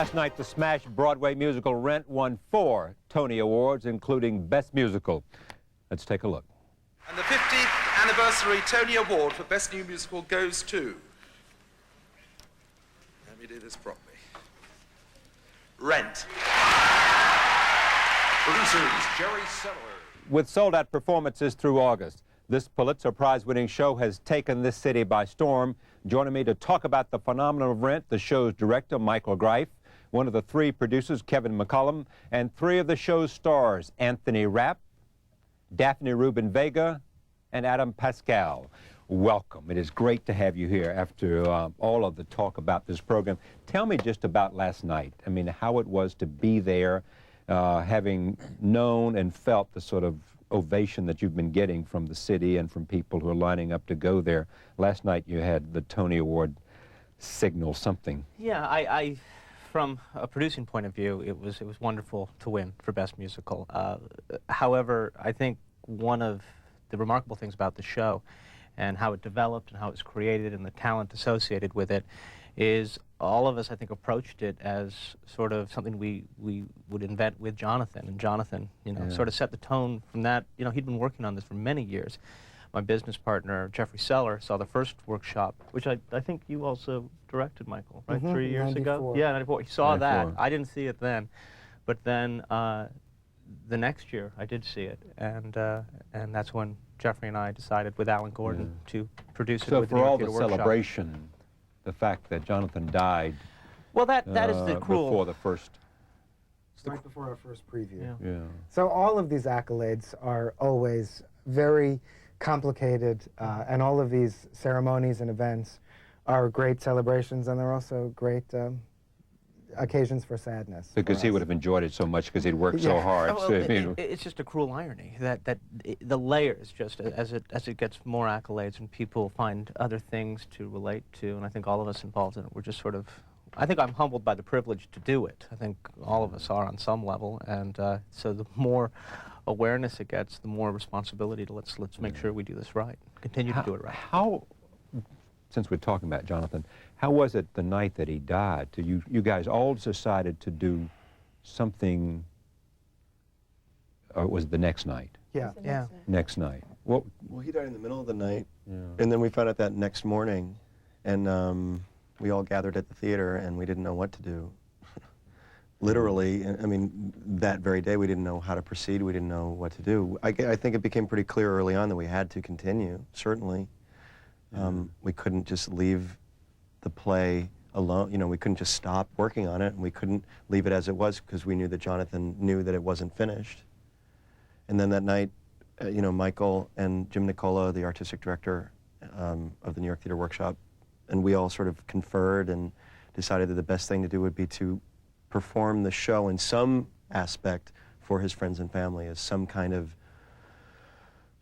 Last night, the smash Broadway musical Rent won 4 Tony Awards, including Best Musical. Let's take a look. And the 50th anniversary Tony Award for Best New Musical goes to... Let me do this properly. Rent. Producers Jerry Settler. With sold-out performances through August, this Pulitzer Prize-winning show has taken this city by storm. Joining me to talk about the phenomenon of Rent, the show's director, Michael Greif, one of the 3 producers, Kevin McCollum, and 3 of the show's stars, Anthony Rapp, Daphne Rubin-Vega, and Adam Pascal. Welcome. It is great to have you here after all of the talk about this program. Tell me just about last night. I mean, how it was to be there, having known and felt the sort of ovation that you've been getting from the city and from people who are lining up to go there. Last night you had the Tony Award signal something. Yeah, I from a producing point of view, it was wonderful to win for Best Musical. However, I think one of the remarkable things about the show and how it developed and how it was created and the talent associated with it is all of us, I think, approached it as sort of something we would invent with Jonathan. And Jonathan, sort of set the tone from that. You know, he'd been working on this for many years. My business partner, Jeffrey Seller, saw the first workshop, which I think you also directed, Michael, right? 3 years 94. ago? Yeah, 94. He saw 94. that. I didn't see it then. But then the next year, I did see it. And that's when Jeffrey and I decided with Alan Gordon to produce it with the New So for all York the Theatre Workshop. celebration, the fact that Jonathan died Well, that is the cruel... before the first... Right before our first preview. Yeah. Yeah. So all of these accolades are always very complicated, and all of these ceremonies and events are great celebrations, and they're also great occasions for sadness. Because he would have enjoyed it so much because he'd worked so hard. Well, So, it's just a cruel irony that the layers, just as it gets more accolades and people find other things to relate to, and I think all of us involved in it, we're just sort of, I think I'm humbled by the privilege to do it. I think all of us are on some level, and so the more awareness it gets, the more responsibility to let's make sure we do this right, continue to do it right. How, since we're talking about Jonathan, how was it the night that he died? You guys all decided to do something, or was it the next night? Yeah. Yeah. Next night. Well, He died in the middle of the night, yeah. and then we found out that next morning, and we all gathered at the theater, and we didn't know what to do. Literally, I mean, that very day we didn't know how to proceed, we didn't know what to do. I think it became pretty clear early on that we had to continue, certainly. We couldn't just leave the play alone, we couldn't just stop working on it, and we couldn't leave it as it was because we knew that Jonathan knew that it wasn't finished. And then that night, Michael and Jim Nicola, the artistic director of the New York Theatre Workshop, and we all sort of conferred and decided that the best thing to do would be to perform the show in some aspect for his friends and family as some kind of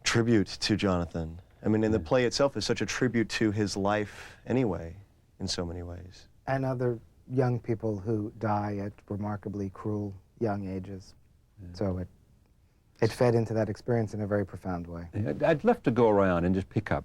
tribute to Jonathan. I mean, and the play itself is such a tribute to his life anyway, in so many ways. And other young people who die at remarkably cruel young ages. So it fed into that experience in a very profound way. I'd love to go around and just pick up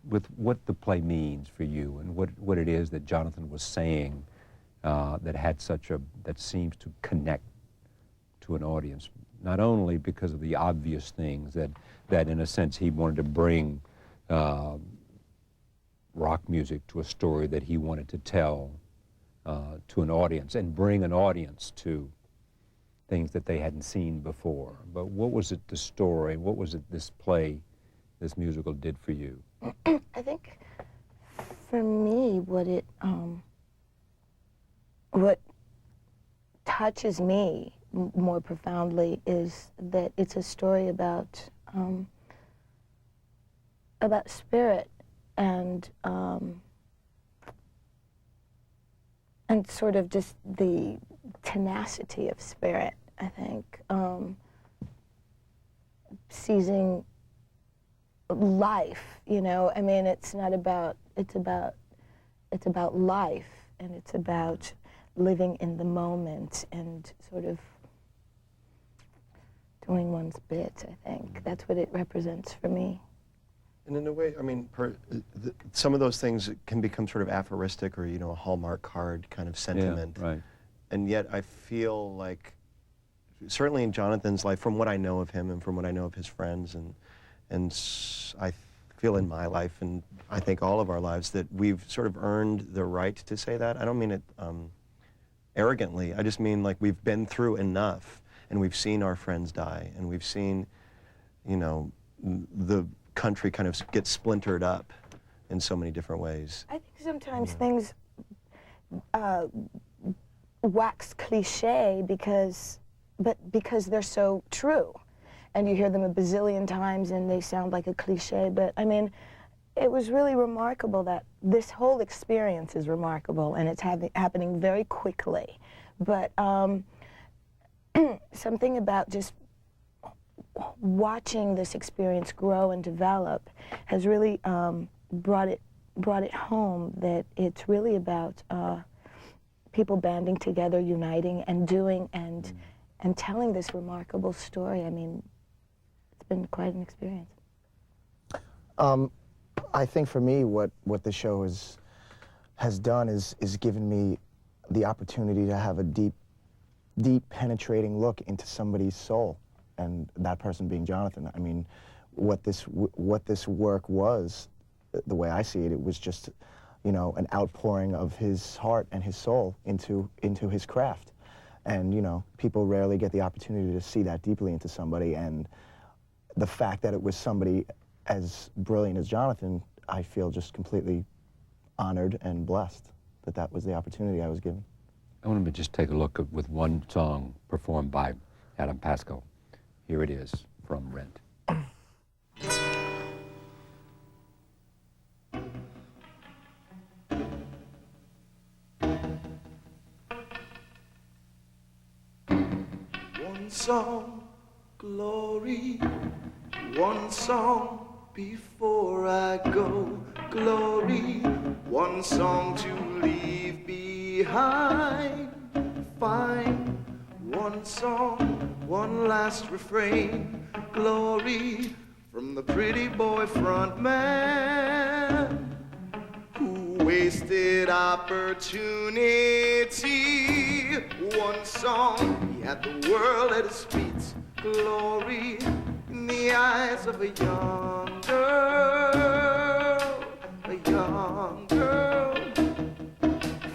with what the play means for you and what it is that Jonathan was saying that had that seems to connect to an audience, not only because of the obvious things that in a sense he wanted to bring rock music to a story that he wanted to tell to an audience and bring an audience to things that they hadn't seen before. But what was it, the story, what was it this play, this musical did for you? I think for me, what touches me more profoundly is that it's a story about spirit and sort of just the tenacity of spirit, I think. Seizing life, I mean, it's about life, and it's about living in the moment and sort of doing one's bit, I think. That's what it represents for me. And in a way, I mean, some of those things can become sort of aphoristic or, a Hallmark card kind of sentiment. Yeah, right. and yet I feel like, certainly in Jonathan's life, from what I know of him and from what I know of his friends, I feel in my life, and I think all of our lives, that we've sort of earned the right to say that. I don't mean it arrogantly. I just mean like we've been through enough, and we've seen our friends die, and we've seen, you know, the country kind of get splintered up in so many different ways. I think sometimes things wax cliche because they're so true. And you hear them a bazillion times and they sound like a cliche, but I mean, it was really remarkable that this whole experience is remarkable, and it's happening very quickly. But something about just watching this experience grow and develop has really brought it home that it's really about people banding together, uniting, and doing and telling this remarkable story. I mean, it's been quite an experience. I think for me, what the show has done is given me the opportunity to have a deep, penetrating look into somebody's soul, and that person being Jonathan. I mean, what this work was, the way I see it, it was just, you know, an outpouring of his heart and his soul into his craft. And, you know, people rarely get the opportunity to see that deeply into somebody, and the fact that it was somebody as brilliant as Jonathan, I feel just completely honored and blessed that was the opportunity I was given. I want to just take a look with one song performed by Adam Pascal. Here it is from Rent. One song, glory, one song before I go, glory, one song to leave behind, fine, one song, one last refrain, glory, from the pretty boy front man who wasted opportunity. One song, he had the world at his feet, glory, in the eyes of a young girl,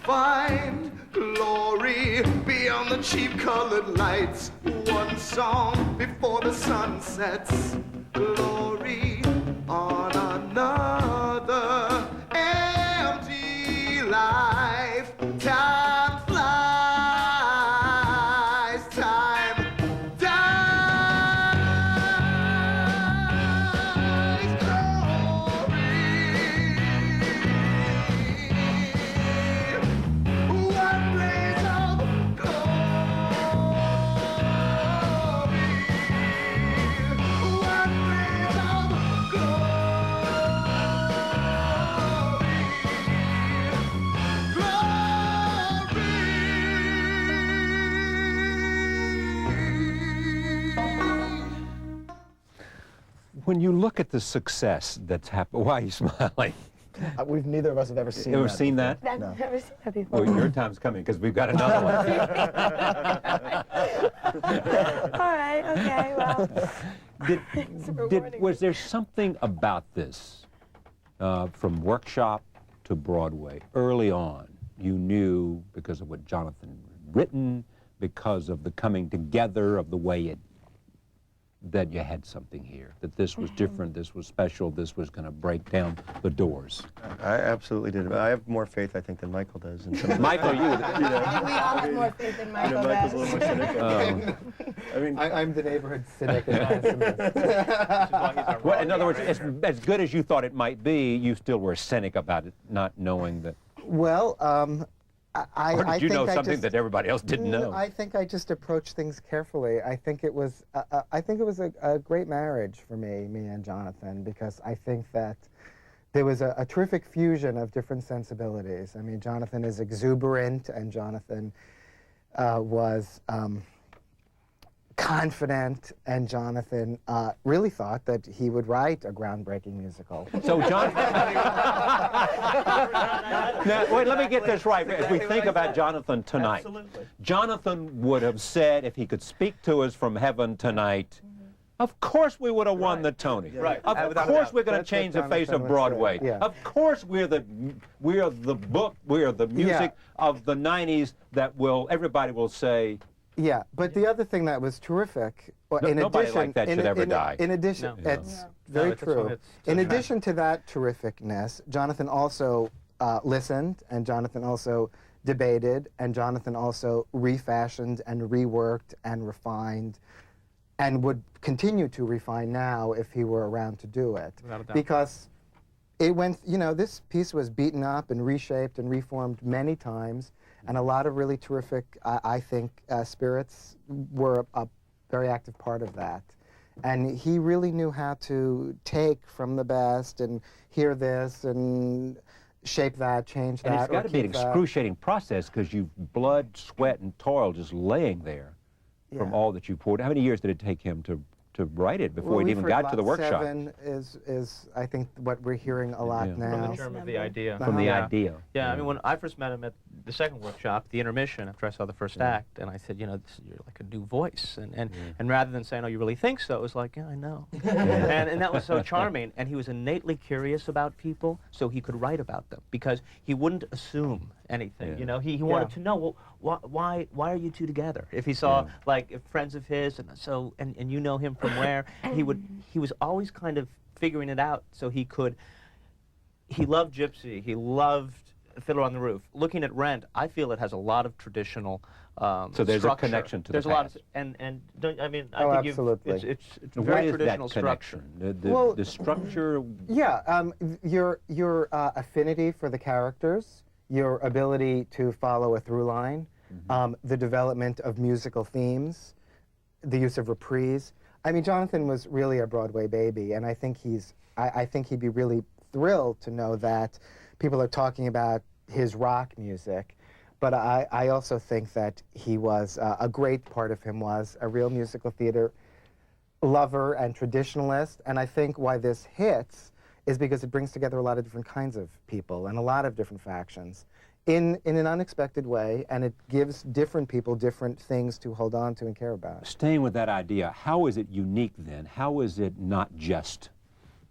find glory beyond the cheap colored lights. One song before the sun sets, glory on another empty life. Time flies, time dies, glory. One blaze of glory, one blaze of When you look at the success that's happened, why are you smiling? Neither of us have ever seen Ever that. seen that? I've never seen that before. Well, your time's coming because we've got another one. All right, okay, well. Was there something about this, from workshop to Broadway, early on, you knew because of what Jonathan had written, because of the coming together of the way that you had something here, that this was different, this was special, this was going to break down the doors? I absolutely did. I have more faith, I think, than Michael does. In some Michael, you... We all have more faith in Michael Michael's a does. little more cynical. I mean, I'm the neighborhood cynic in my semester. Well, in other words, as good as you thought it might be, you still were cynic about it, not knowing that... Well, Or did you know something that everybody else didn't know? I think I just approached things carefully. I think it was a great marriage for me and Jonathan, because I think that there was a terrific fusion of different sensibilities. I mean, Jonathan is exuberant, and Jonathan was confident, and Jonathan really thought that he would write a groundbreaking musical. So John, now wait, let me get this right. As we think about Jonathan tonight, Absolutely. Jonathan would have said, if he could speak to us from heaven tonight, of course we would have won the Tony. Right. Of Without a course doubt. we're going to That's change what the face Jonathan of would say. Broadway. Yeah. Of course we are the book, we are the music of the 90s that everybody will say. Yeah, but the other thing that was terrific, in nobody addition, like that should ever die. In addition, No. it's No, very it's true. it's In a addition to that terrificness, Jonathan also listened, and Jonathan also debated, and Jonathan also refashioned and reworked and refined, and would continue to refine now if he were around to do it. Without a doubt. Because it went, this piece was beaten up and reshaped and reformed many times, and a lot of really terrific, I think, spirits were a very active part of that. And he really knew how to take from the best and hear this and shape that, change that, And it's got to be an keep that. excruciating process, because you've blood, sweat, and toil just laying there from Yeah. all that you poured. How many years did it take him to write it before Well, he even got to the workshop? 7 is I think what we're hearing a lot Yeah. now. From the germ of the idea. From the Yeah. idea. Yeah, I mean, when I first met him at the second workshop, the intermission, after I saw the first act, and I said, you're like a new voice. And rather than saying, oh, you really think so, it was like, yeah, I know. and that was so charming. And he was innately curious about people, so he could write about them, because he wouldn't assume anything. Yeah. He wanted to know, well, why are you two together? If he saw, like, friends of his, and you know him from where, he was always kind of figuring it out, so he loved Gypsy, he loved Fiddler on the Roof. Looking at Rent, I feel it has a lot of traditional So there's structure. a connection to there's the a lot past. of, and I mean, Oh, I think absolutely. it's What very is traditional that structure. connection? The structure. Yeah, your affinity for the characters, your ability to follow a through line, the development of musical themes, the use of reprise. I mean, Jonathan was really a Broadway baby, and I think I think he'd be really thrilled to know that people are talking about his rock music. But I also think that he was, a great part of him was a real musical theater lover and traditionalist. And I think why this hits is because it brings together a lot of different kinds of people and a lot of different factions in an unexpected way, and it gives different people different things to hold on to and care about. Staying with that idea, how is it unique then? How is it not just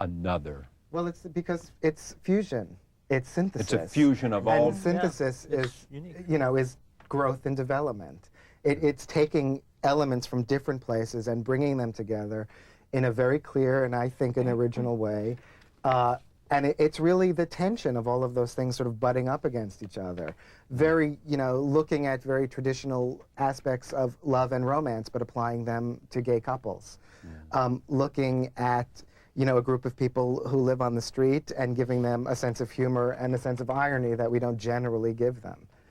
another? Well, it's because it's fusion. It's synthesis. It's a fusion of all. And synthesis is, unique. is growth and development. It's taking elements from different places and bringing them together in a very clear and I think an original way. And it's really the tension of all of those things sort of butting up against each other. Very, looking at very traditional aspects of love and romance, but applying them to gay couples. Looking at, a group of people who live on the street and giving them a sense of humor and a sense of irony that we don't generally give them.